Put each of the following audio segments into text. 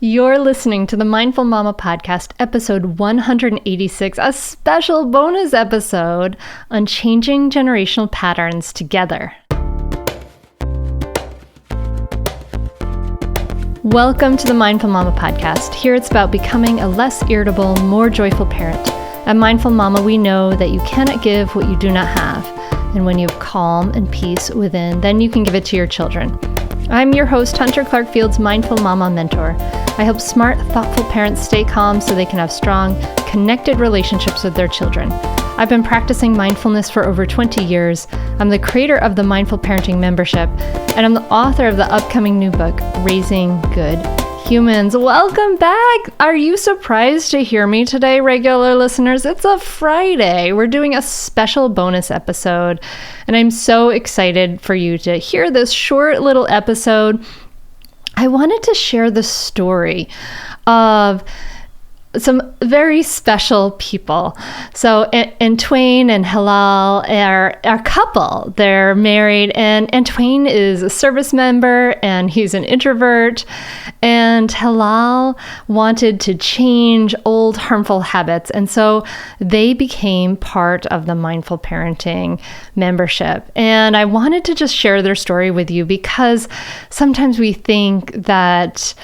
You're listening to the Mindful Mama Podcast, episode 186, a special bonus episode on changing generational patterns together. Welcome to the Mindful Mama Podcast. Here it's about becoming a less irritable, more joyful parent. At Mindful Mama, we know that you cannot give what you do not have. And when you have calm and peace within, then you can give it to your children. I'm your host, Hunter Clark-Field's Mindful Mama mentor. I help smart, thoughtful parents stay calm so they can have strong, connected relationships with their children. I've been practicing mindfulness for over 20 years. I'm the creator of the Mindful Parenting membership, and I'm the author of the upcoming new book, Raising Good Humans. Welcome back! Are you surprised to hear me today, regular listeners? It's a Friday. We're doing a special bonus episode, and I'm so excited for you to hear this short little episode. I wanted to share the story of some very special people. So Antwain and Hillal are a couple. They're married, and Antwain is a service member and he's an introvert. And Hillal wanted to change old harmful habits. And so they became part of the Mindful Parenting membership. And I wanted to just share their story with you because sometimes we think that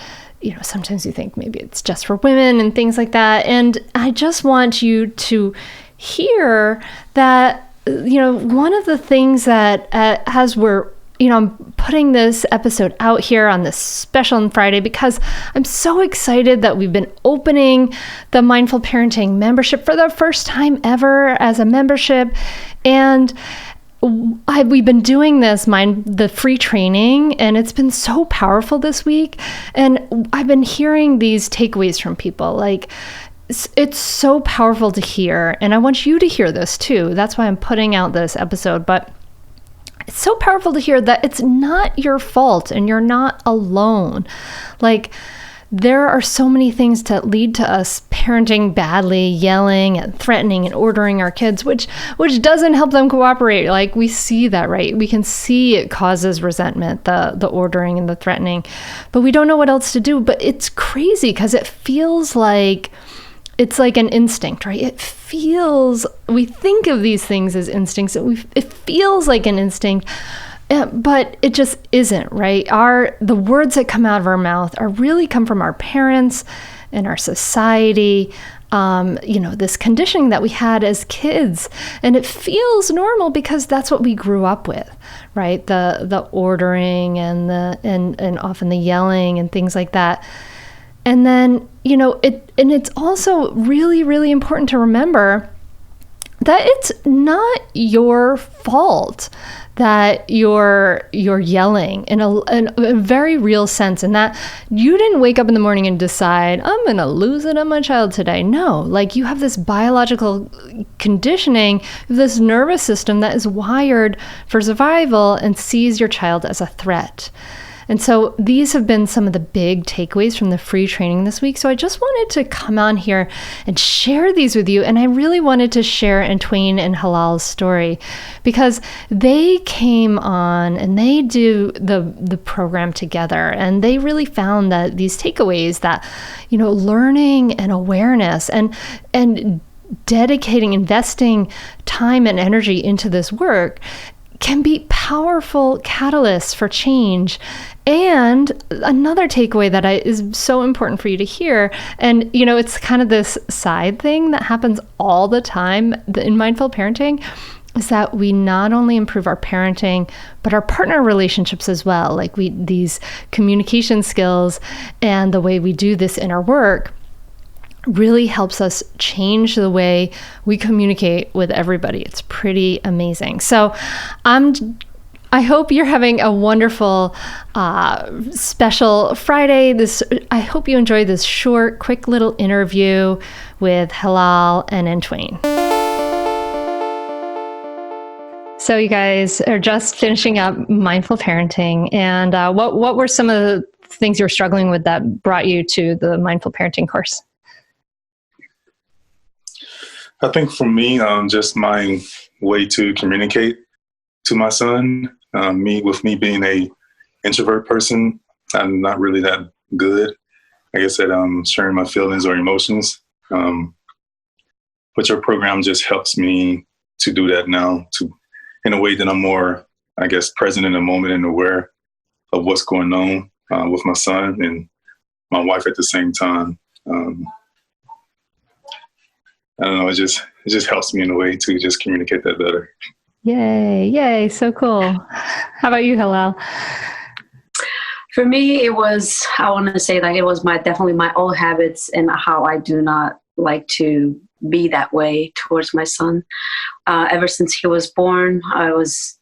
sometimes you think maybe it's just for women and things like that. And I just want you to hear that, one of the things that as we're, I'm putting this episode out here on this special Friday because I'm so excited that we've been opening the Mindful Parenting membership for the first time ever as a membership. And we've been doing the free training, and it's been so powerful this week. And I've been hearing these takeaways from people. Like, it's so powerful to hear. And I want you to hear this too. That's why I'm putting out this episode. But it's so powerful to hear that it's not your fault and you're not alone. Like, there are so many things that lead to us parenting badly, yelling and threatening and ordering our kids, which doesn't help them cooperate. Like, we see that, right? We can see it causes resentment, the ordering and the threatening, but we don't know what else to do. But it's crazy because it feels like it's like an instinct, right? We think of these things as instincts. It feels like an instinct. But it just isn't, right? The words that come out of our mouth really come from our parents and our society, this conditioning that we had as kids. And it feels normal because that's what we grew up with, right? The ordering and and often the yelling and things like that. And then, it's also really, really important to remember that it's not your fault that you're yelling in a very real sense, and that you didn't wake up in the morning and decide, I'm going to lose it on my child today. No, like, you have this biological conditioning, this nervous system that is wired for survival and sees your child as a threat. And so these have been some of the big takeaways from the free training this week. So I just wanted to come on here and share these with you. And I really wanted to share Antwain and Hillal's story because they came on and they do the program together. And they really found that these takeaways that, learning and awareness and dedicating, investing time and energy into this work can be powerful catalysts for change. And another takeaway that is so important for you to hear, and it's kind of this side thing that happens all the time in mindful parenting, is that we not only improve our parenting, but our partner relationships as well. Like, these communication skills and the way we do this in our work really helps us change the way we communicate with everybody. It's pretty amazing. So I hope you're having a wonderful special Friday. I hope you enjoy this short, quick little interview with Hillal and Antwain. So you guys are just finishing up mindful parenting, and what were some of the things you were struggling with that brought you to the mindful parenting course? I think for me, just my way to communicate to my son, me being a introvert person, I'm not really that good like I said, sharing my feelings or emotions. But your program just helps me to do that now, in a way that I'm more, I guess, present in the moment and aware of what's going on with my son and my wife at the same time. I don't know. It just helps me in a way to just communicate that better. Yay! So cool. How about you, Hillal? For me, it was, I want to say, like, it was definitely my old habits and how I do not like to be that way towards my son. Ever since he was born, I was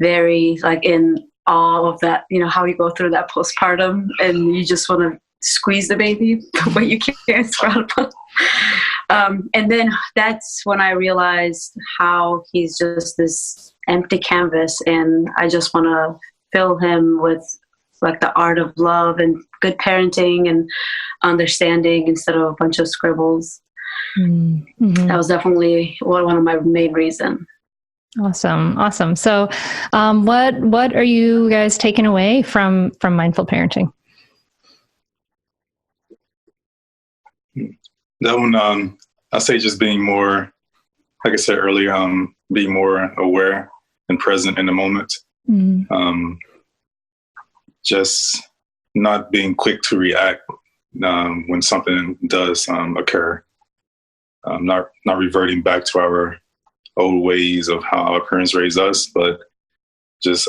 very in awe of that, how you go through that postpartum and you just want to squeeze the baby, but you can't sprout him. And then that's when I realized how he's just this empty canvas, and I just want to fill him with the art of love and good parenting and understanding instead of a bunch of scribbles. Mm-hmm. That was definitely one of my main reasons. Awesome. So, what are you guys taking away from mindful parenting? That one, I say just being more, like I said earlier, being more aware and present in the moment. Mm-hmm. Just not being quick to react when something does occur. Not reverting back to our old ways of how our parents raised us, but just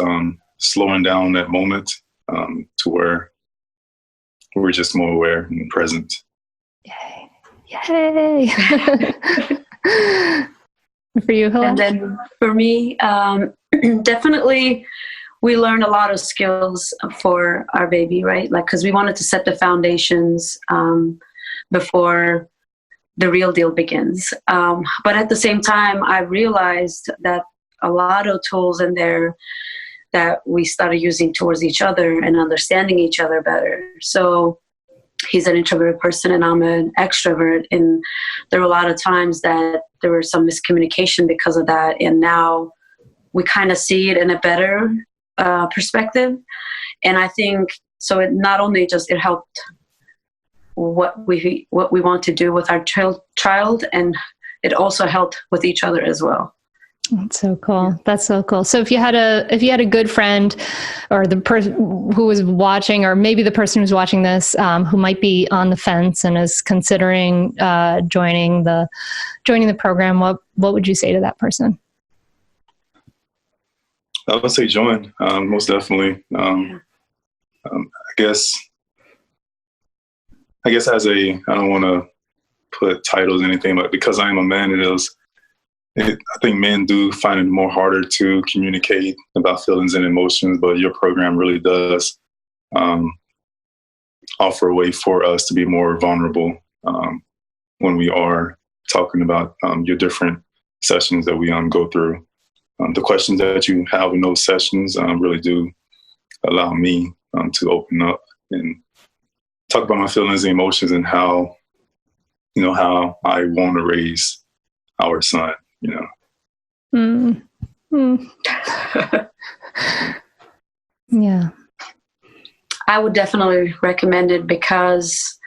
slowing down that moment to where we're just more aware and present. Yay! For you, Hillal? And then for me, definitely we learned a lot of skills for our baby, right? Because we wanted to set the foundations before the real deal begins. But at the same time, I realized that a lot of tools in there that we started using towards each other and understanding each other better. So he's an introverted person and I'm an extrovert. And there were a lot of times that there was some miscommunication because of that. And now we kind of see it in a better perspective. And I think, so it not only just, it helped what we want to do with our child, and it also helped with each other as well. That's so cool. That's so cool. So if you had a good friend, or the person who was watching, or maybe the person who's watching this, who might be on the fence and is considering joining the program, what would you say to that person? I would say join, most definitely. I guess I don't want to put titles or anything, but because I am a man, I think men do find it more harder to communicate about feelings and emotions, but your program really does offer a way for us to be more vulnerable when we are talking about your different sessions that we go through. The questions that you have in those sessions really do allow me to open up and talk about my feelings and emotions and how I want to raise our son. Yeah. I would definitely recommend it because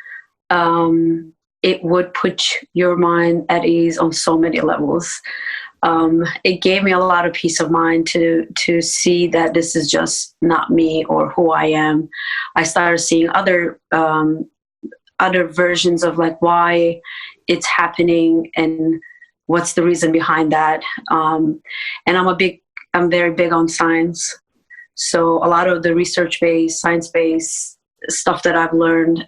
it would put your mind at ease on so many levels. It gave me a lot of peace of mind to see that this is just not me or who I am. I started seeing other versions of why it's happening and what's the reason behind that. And I'm very big on science. So a lot of the research-based, science-based stuff that I've learned,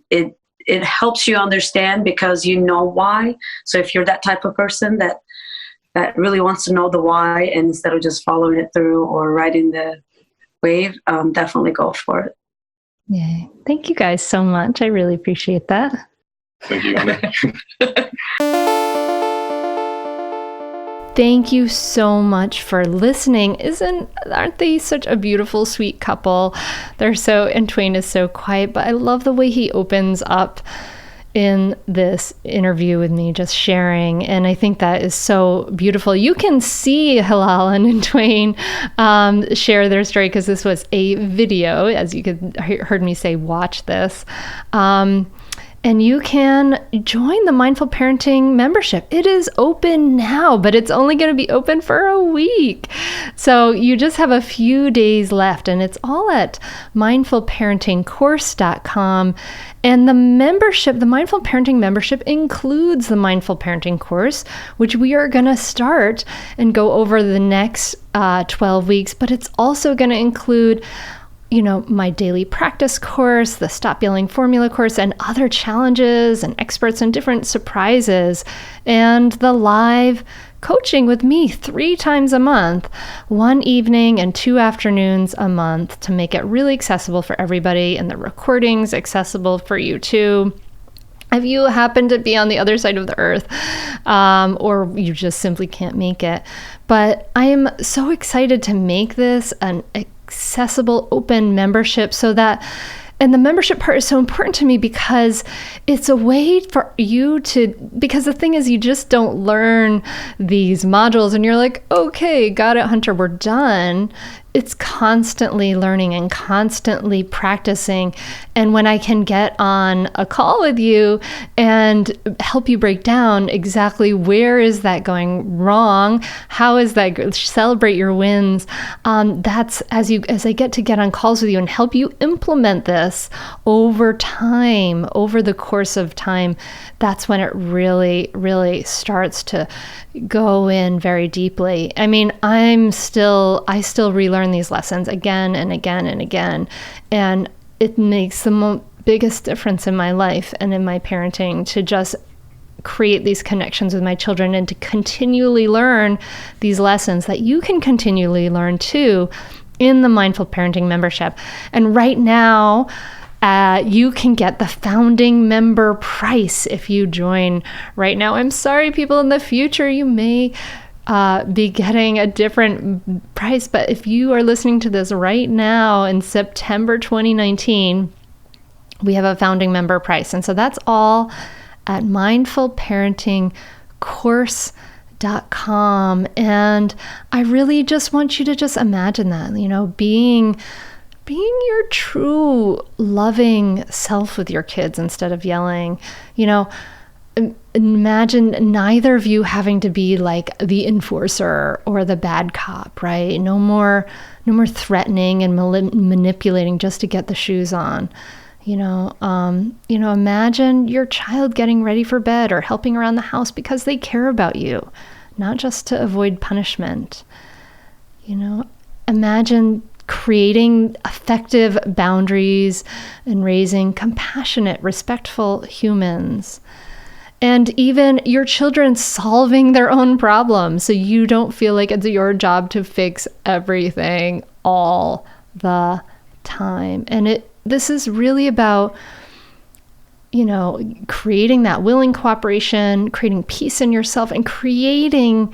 it helps you understand because you know why. So if you're that type of person that really wants to know the why, and instead of just following it through or riding the wave, definitely go for it. Yeah. Thank you guys so much. I really appreciate that. Thank you, Anna. Thank you so much for listening. Aren't they such a beautiful, sweet couple? Antwain is so quiet, but I love the way he opens up in this interview with me, just sharing. And I think that is so beautiful. You can see Hillal and Antwain share their story, because this was a video, as you heard me say, watch this. And you can join the Mindful Parenting membership. It is open now, but it's only going to be open for a week. So you just have a few days left, and it's all at mindfulparentingcourse.com. And the membership, the Mindful Parenting membership, includes the Mindful Parenting course, which we are going to start and go over the next 12 weeks. But it's also going to include, my daily practice course, the Stop Yelling Formula course, and other challenges and experts and different surprises, and the live coaching with me 3 times a month, 1 evening and 2 afternoons a month, to make it really accessible for everybody, and the recordings accessible for you too. If you happen to be on the other side of the earth, or you just simply can't make it. But I am so excited to make this an accessible, open membership, and the membership part is so important to me, because it's a way for you because the thing is, you just don't learn these modules and you're like, okay, got it, Hunter, we're done. It's constantly learning and constantly practicing. And when I can get on a call with you and help you break down exactly where is that going wrong, how is that, celebrate your wins, that's as I get on calls with you and help you implement this over time, over the course of time, that's when it really, really starts to go in very deeply. I mean, I still relearn these lessons again and again and again, and it makes the biggest difference in my life and in my parenting to just create these connections with my children and to continually learn these lessons that you can continually learn too in the Mindful Parenting membership. And right now, you can get the founding member price if you join right now. I'm sorry, people, in the future, you may be getting a different price, but if you are listening to this right now in September 2019, we have a founding member price. And so that's all at mindfulparentingcourse.com. And I really just want you to just imagine that, being your true loving self with your kids instead of yelling. Imagine neither of you having to be like the enforcer or the bad cop, right? No more threatening and manipulating just to get the shoes on. Imagine your child getting ready for bed or helping around the house because they care about you, not just to avoid punishment. Imagine creating effective boundaries and raising compassionate, respectful humans. And even your children solving their own problems, so you don't feel like it's your job to fix everything all the time. And this is really about, creating that willing cooperation, creating peace in yourself, and creating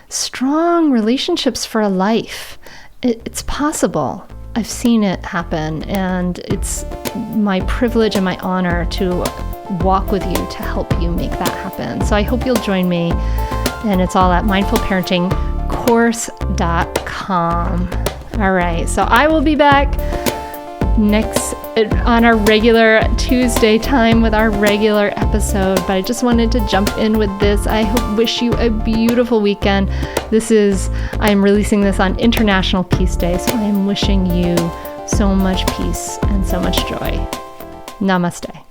strong relationships for a life. It's possible. I've seen it happen, and it's my privilege and my honor to walk with you to help you make that happen. So I hope you'll join me, and it's all at mindfulparentingcourse.com. All right, so I will be back next on our regular Tuesday time with our regular episode, but I just wanted to jump in with this. I wish you a beautiful weekend. I'm releasing this on International Peace Day, so I am wishing you so much peace and so much joy. Namaste.